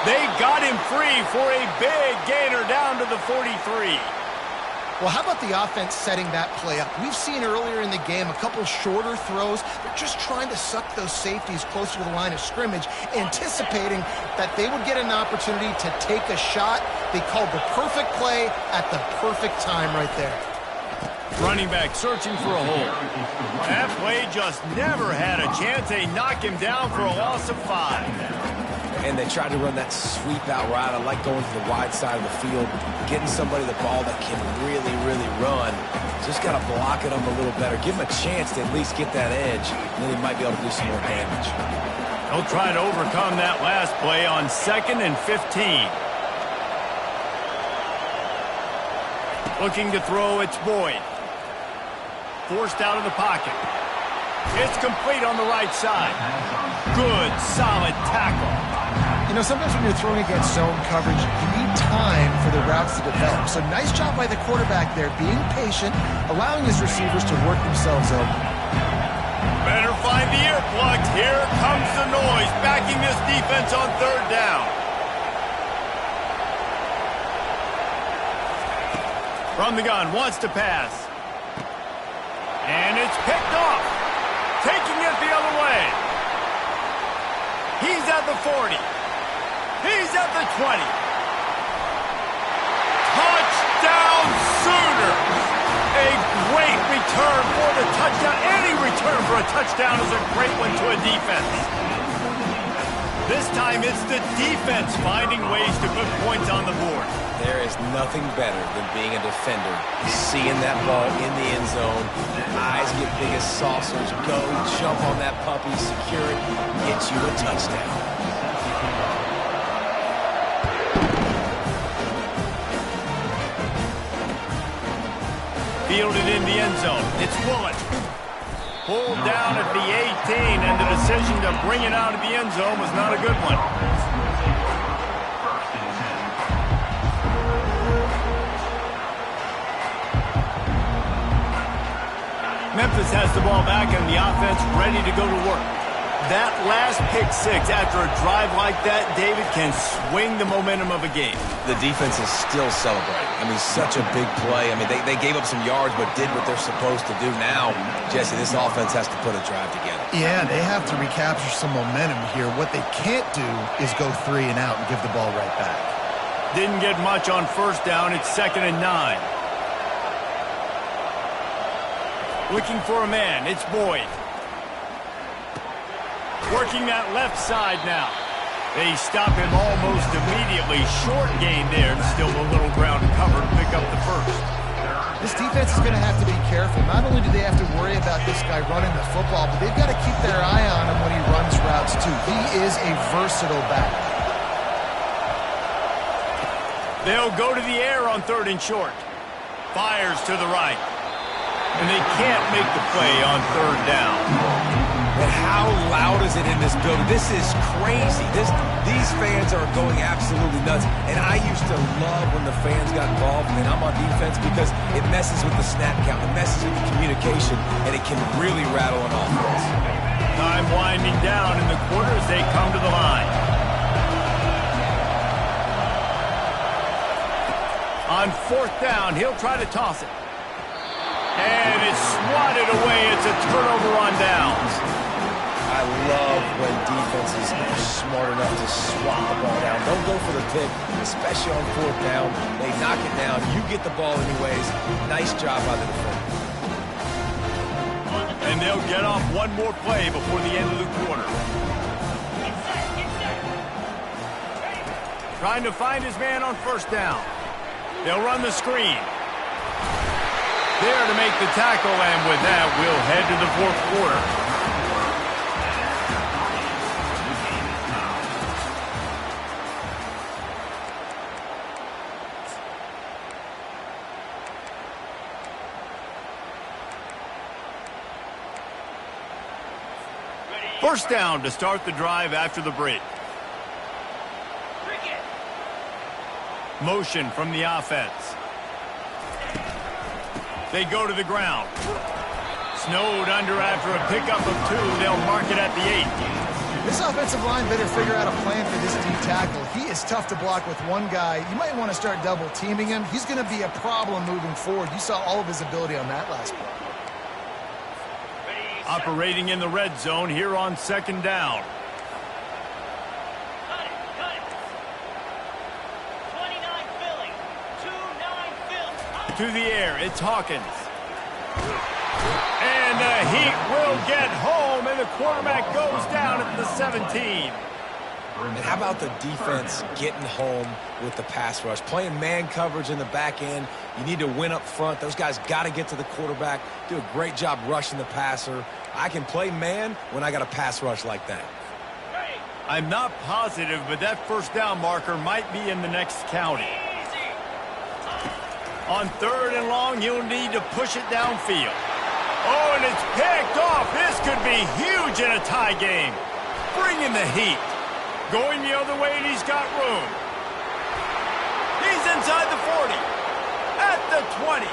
Speaker 1: They got him free for a big gainer down to the 43.
Speaker 3: Well, how about the offense setting that play up? We've seen earlier in the game a couple shorter throws. They're just trying to suck those safeties closer to the line of scrimmage, anticipating that they would get an opportunity to take a shot. They called the perfect play at the perfect time right there.
Speaker 1: Running back searching for a hole. That play just never had a chance. They knock him down for a loss of 5.
Speaker 2: And they tried to run that sweep out route. I like going to the wide side of the field, getting somebody the ball that can really, really run. Just got to block it up a little better. Give him a chance to at least get that edge, and then he might be able to do some more damage.
Speaker 1: They'll try to overcome that last play on 2nd and 15. Looking to throw, it's Boyd. Forced out of the pocket. It's complete on the right side. Good, solid tackle.
Speaker 3: You know, sometimes when you're throwing against zone coverage, you need time for the routes to develop. So nice job by the quarterback there, being patient, allowing his receivers to work themselves open.
Speaker 1: Better find the earplugs. Here comes the noise, backing this defense on 3rd down. From the gun, wants to pass. And it's picked off. Taking it the other way. He's at the 40. He's at the 20. Touchdown Sooners! A great return for the touchdown. Any return for a touchdown is a great one to a defense. This time it's the defense finding ways to put points on the board.
Speaker 2: There is nothing better than being a defender. Seeing that ball in the end zone, eyes get big as saucers. Go, jump on that puppy, secure it, get you a touchdown.
Speaker 1: Fielded in the end zone. It's Bullet. Pulled down at the 18, and the decision to bring it out of the end zone was not a good one. Memphis has the ball back, and the offense ready to go to work. That last pick six after a drive like that, David, can swing the momentum of a game.
Speaker 2: The defense is still celebrating. I mean, such a big play. I mean, they gave up some yards but did what they're supposed to do. Now, Jesse, this offense has to put a drive together.
Speaker 3: Yeah, they have to recapture some momentum here. What they can't do is go 3 and out and give the ball right back.
Speaker 1: Didn't get much on first down. It's 2nd and 9. Looking for a man. It's Boyd. Working that left side now. They stop him almost immediately. Short gain there. Still a little ground to cover to pick up the first.
Speaker 3: This defense is going to have to be careful. Not only do they have to worry about this guy running the football, but they've got to keep their eye on him when he runs routes too. He is a versatile back.
Speaker 1: They'll go to the air on 3rd and short. Fires to the right. And they can't make the play on 3rd down.
Speaker 2: And how loud is it in this building? This is crazy. These fans are going absolutely nuts. And I used to love when the fans got involved and I'm on defense because it messes with the snap count. It messes with the communication, and it can really rattle an offense.
Speaker 1: Time winding down in the quarter as they come to the line. On 4th down, he'll try to toss it. And it's swatted away. It's a turnover on downs.
Speaker 2: I love when defenses are smart enough to swat the ball down. Don't go for the pick, especially on 4th down. They knock it down. You get the ball anyways. Nice job by the defender.
Speaker 1: And they'll get off one more play before the end of the quarter. Trying to find his man on 1st down. They'll run the screen. There to make the tackle, and with that, we'll head to the 4th quarter. First down to start the drive after the break. Motion from the offense. They go to the ground. Snowed under after a pickup of 2. They'll mark it at the 8.
Speaker 3: This offensive line better figure out a plan for this D tackle. He is tough to block with one guy. You might want to start double teaming him. He's going to be a problem moving forward. You saw all of his ability on that last play.
Speaker 1: Operating in the red zone here on 2nd down. To the air, it's Hawkins. And the Heat will get home, and the quarterback goes down at the 17.
Speaker 2: And how about the defense getting home with the pass rush? Playing man coverage in the back end. You need to win up front. Those guys got to get to the quarterback. Do a great job rushing the passer. I can play man when I got a pass rush like that.
Speaker 1: I'm not positive, but that 1st down marker might be in the next county. On 3rd and long, you'll need to push it downfield. Oh, and it's picked off. This could be huge in a tie game. Bringing the heat. Going the other way, and he's got room. He's inside the 40. At the 20.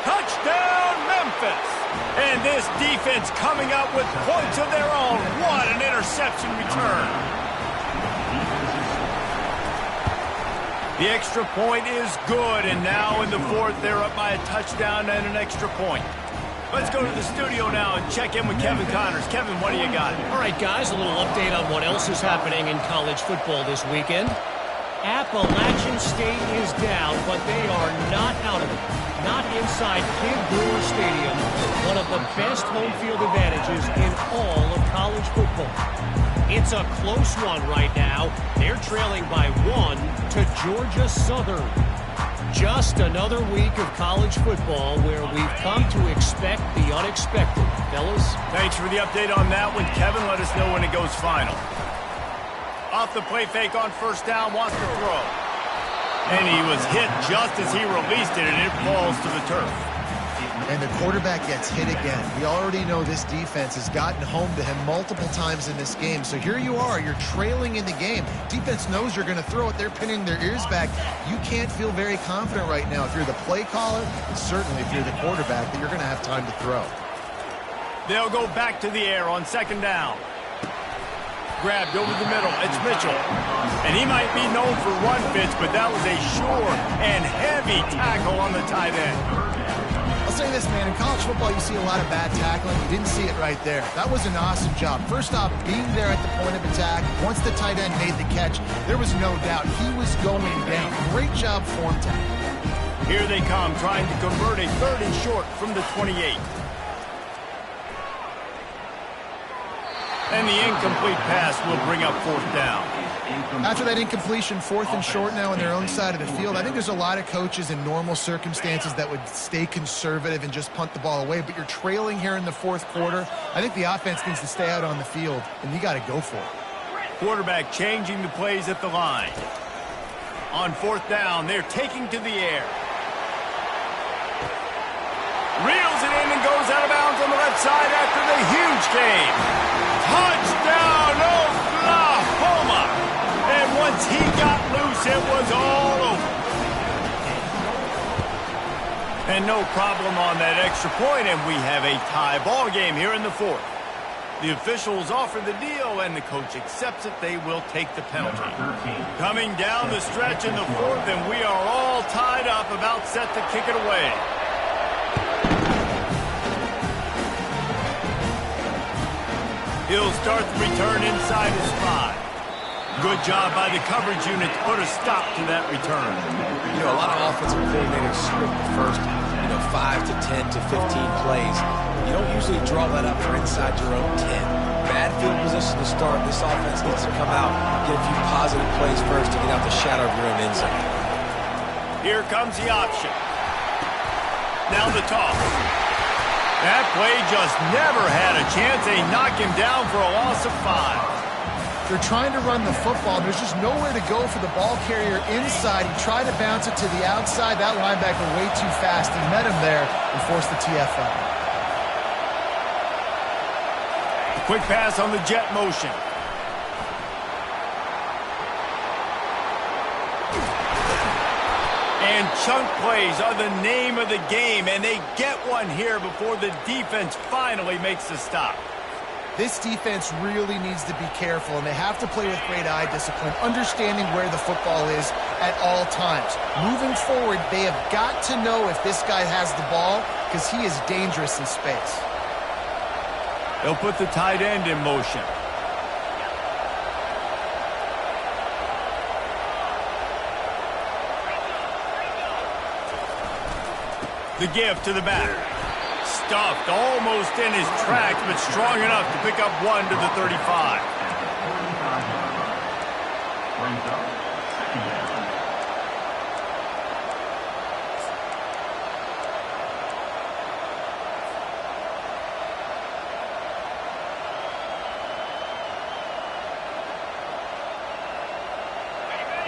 Speaker 1: Touchdown, Memphis. And this defense coming up with points of their own. What an interception return. The extra point is good, and now in the 4th, they're up by a touchdown and an extra point. Let's go to the studio now and check in with Kevin Connors. Kevin, what do you got?
Speaker 5: All right, guys, a little update on what else is happening in college football this weekend. Appalachian State is down, but they are not out of it. Not inside Kid Brewer Stadium, one of the best home field advantages in all of college football. It's a close one right now. They're trailing by 1 to Georgia Southern. Just another week of college football where we've come to expect the unexpected. Fellas?
Speaker 1: Thanks for the update on that one, Kevin. Let us know when it goes final. Off the play fake on 1st down, wants to throw. And he was hit just as he released it, and it falls to the turf.
Speaker 3: And the quarterback gets hit again. We already know this defense has gotten home to him multiple times in this game. So here you are. You're trailing in the game. Defense knows you're going to throw it. They're pinning their ears back. You can't feel very confident right now if you're the play caller, and certainly if you're the quarterback, that you're going to have time to throw.
Speaker 1: They'll go back to the air on 2nd down. Grabbed over the middle. It's Mitchell. And he might be known for run fits, but that was a sure and heavy tackle on the tight end.
Speaker 3: I'll say this, man. In college football, you see a lot of bad tackling. You didn't see it right there. That was an awesome job. First off, being there at the point of attack. Once the tight end made the catch, there was no doubt he was going down. Great job form tackle.
Speaker 1: Here they come, trying to convert a 3rd and short from the 28. And the incomplete pass will bring up 4th down.
Speaker 3: After that incompletion, 4th and short now on their own side of the field. I think there's a lot of coaches in normal circumstances that would stay conservative and just punt the ball away, but you're trailing here in the 4th quarter. I think the offense needs to stay out on the field, and you got to go for it.
Speaker 1: Quarterback changing the plays at the line. On 4th down, they're taking to the air. Reels throws it in and goes out of bounds on the left side after the huge gain. Touchdown, Oklahoma! And once he got loose, it was all over. And no problem on that extra point, and we have a tie ball game here in the fourth. The officials offer the deal, and the coach accepts it. They will take the penalty. Coming down the stretch in the fourth, and we are all tied up, about set to kick it away. He'll start the return inside his 5. Good job by the coverage unit to put a stop to that return.
Speaker 2: You know, a lot of offensive coordinators script the first, 5 to 10 to 15 plays. You don't usually draw that up for inside your own 10. Bad field position to start. This offense needs to come out, get a few positive plays first to get out the shadow of your own end zone.
Speaker 1: Here comes the option. Now the toss. That play just never had a chance. They knock him down for a loss of 5.
Speaker 3: They're trying to run the football. There's just nowhere to go for the ball carrier inside. He tried to bounce it to the outside. That linebacker way too fast. He met him there and forced the TFL.
Speaker 1: Quick pass on the jet motion. And chunk plays are the name of the game, and they get one here before the defense finally makes the stop.
Speaker 3: This defense really needs to be careful, and they have to play with great eye discipline, understanding where the football is at all times. Moving forward, they have got to know if this guy has the ball, because he is dangerous in space.
Speaker 1: They'll put the tight end in motion. The give to the back. Stuffed almost in his tracks, but strong enough to pick up 1 to the 35.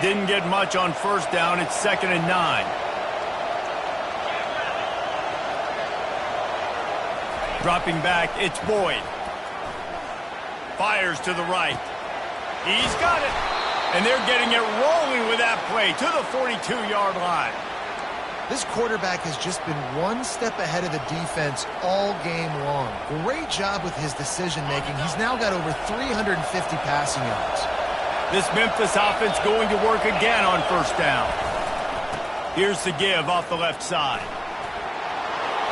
Speaker 1: Didn't get much on first down. It's 2nd and 9. Dropping back, it's Boyd. Fires to the right. He's got it. And they're getting it rolling with that play to the 42-yard line.
Speaker 3: This quarterback has just been one step ahead of the defense all game long. Great job with his decision-making. He's now got over 350 passing yards.
Speaker 1: This Memphis offense going to work again on first down. Here's the give off the left side.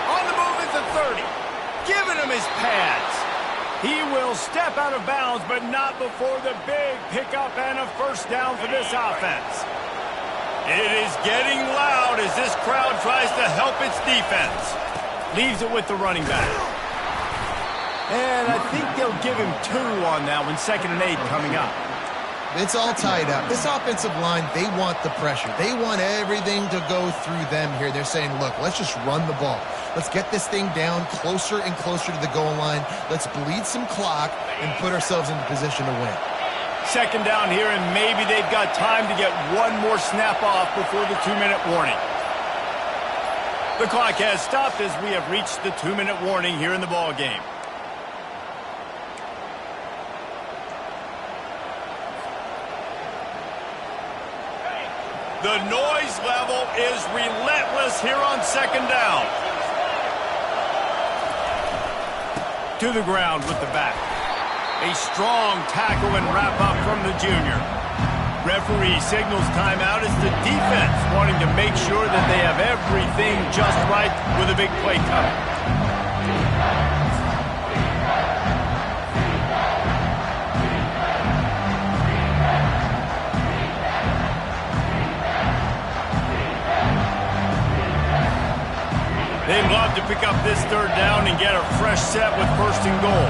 Speaker 1: On the move is the 30. Giving him his pads. He will step out of bounds, but not before the big pickup and a first down for this offense. It is getting loud as this crowd tries to help its defense. Leaves it with the running back. And I think they'll give him 2 on that one. 2nd and 8 coming up.
Speaker 3: It's all tied up. This offensive line, they want the pressure. They want everything to go through them here. They're saying, look, let's just run the ball. Let's get this thing down closer and closer to the goal line. Let's bleed some clock and put ourselves into position to win.
Speaker 1: 2nd down here, and maybe they've got time to get one more snap off before the 2-minute warning. The clock has stopped as we have reached the 2-minute warning here in the ball game. The noise level is relentless here on 2nd down. To the ground with the back. A strong tackle and wrap-up from the junior. Referee signals timeout as the defense wanting to make sure that they have everything just right with a big play coming. They'd love to pick up this 3rd down and get a fresh set with 1st and goal.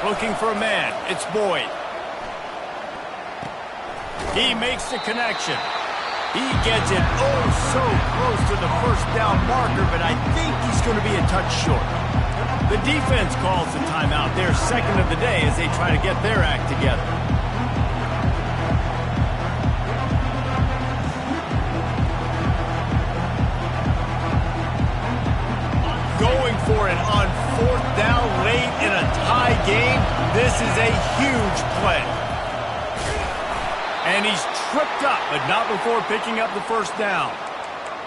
Speaker 1: Looking for a man. It's Boyd. He makes the connection. He gets it so close to the 1st down marker, but I think he's going to be a touch short. The defense calls the timeout. They're 2nd of the day as they try to get their act together. game, this is a huge play. And he's tripped up, but not before picking up the first down.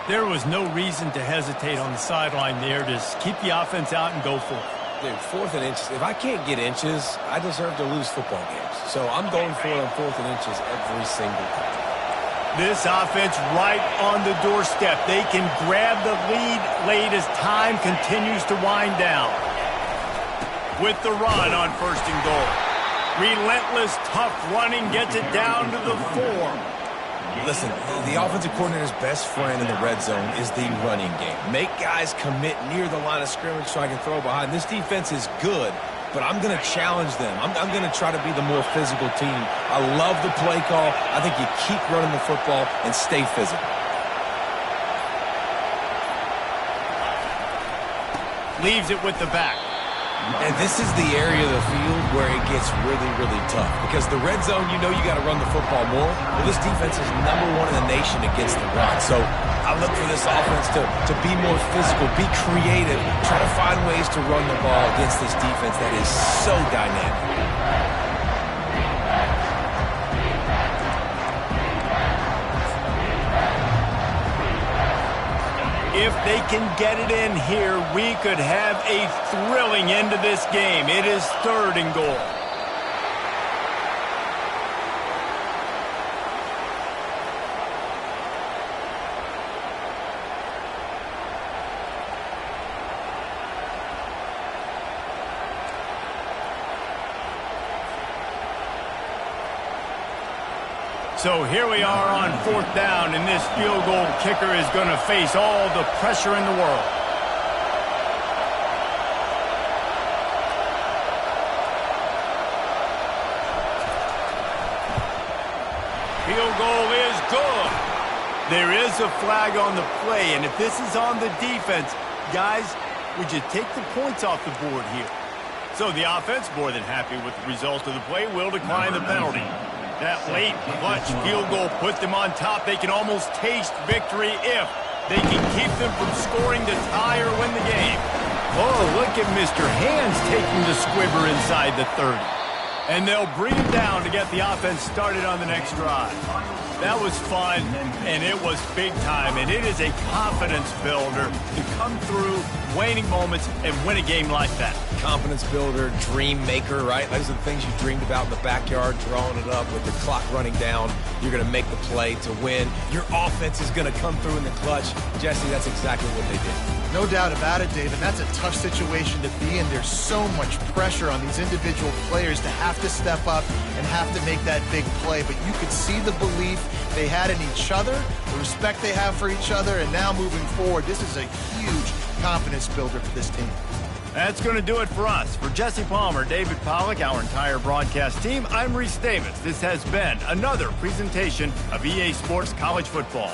Speaker 1: There was no reason to hesitate on the sideline there. Just keep the offense out and go for it.
Speaker 2: Dude, 4th and inches. If I can't get inches, I deserve to lose football games. So I'm going for it on 4th and inches every single time.
Speaker 1: This offense right on the doorstep. They can grab the lead late as time continues to wind down. With the run on 1st and goal. Relentless, tough running gets it down to the 4.
Speaker 2: Listen, the offensive coordinator's best friend in the red zone is the running game. Make guys commit near the line of scrimmage so I can throw behind. This defense is good, but I'm going to challenge them. I'm going to try to be the more physical team. I love the play call. I think you keep running the football and stay physical.
Speaker 1: Leaves it with the back.
Speaker 2: And this is the area of the field where it gets really, really tough. Because the red zone, you know you got to run the football more. Well, this defense is #1 in the nation against the run. So I look for this offense to be more physical, be creative, try to find ways to run the ball against this defense that is so dynamic.
Speaker 1: If they can get it in here, we could have a thrilling end to this game. It is 3rd and goal. So here we are on 4th down, and this field goal kicker is going to face all the pressure in the world. Field goal is good. There is a flag on the play, and if this is on the defense, guys, would you take the points off the board here? So the offense, more than happy with the result of the play, will decline the penalty. That late clutch field goal put them on top. They can almost taste victory if they can keep them from scoring to tie or win the game. Oh, look at Mr. Hands taking the squibber inside the 30. And they'll bring it down to get the offense started on the next drive. That was fun, and it was big time, and it is a confidence builder to come through waning moments and win a game like that.
Speaker 2: Confidence builder, dream maker, right? Those are the things you dreamed about in the backyard, drawing it up with the clock running down. You're going to make the play to win. Your offense is going to come through in the clutch. Jesse, that's exactly what they did.
Speaker 3: No doubt about it, Dave, and that's a tough situation to be in. There's so much pressure on these individual players to have to step up and have to make that big play, but you could see the belief they had in each other, the respect they have for each other, and now moving forward, this is a huge confidence builder for this team.
Speaker 1: That's going to do it for us. For Jesse Palmer, David Pollack, our entire broadcast team, I'm Reese Davis. This has been another presentation of EA Sports College Football.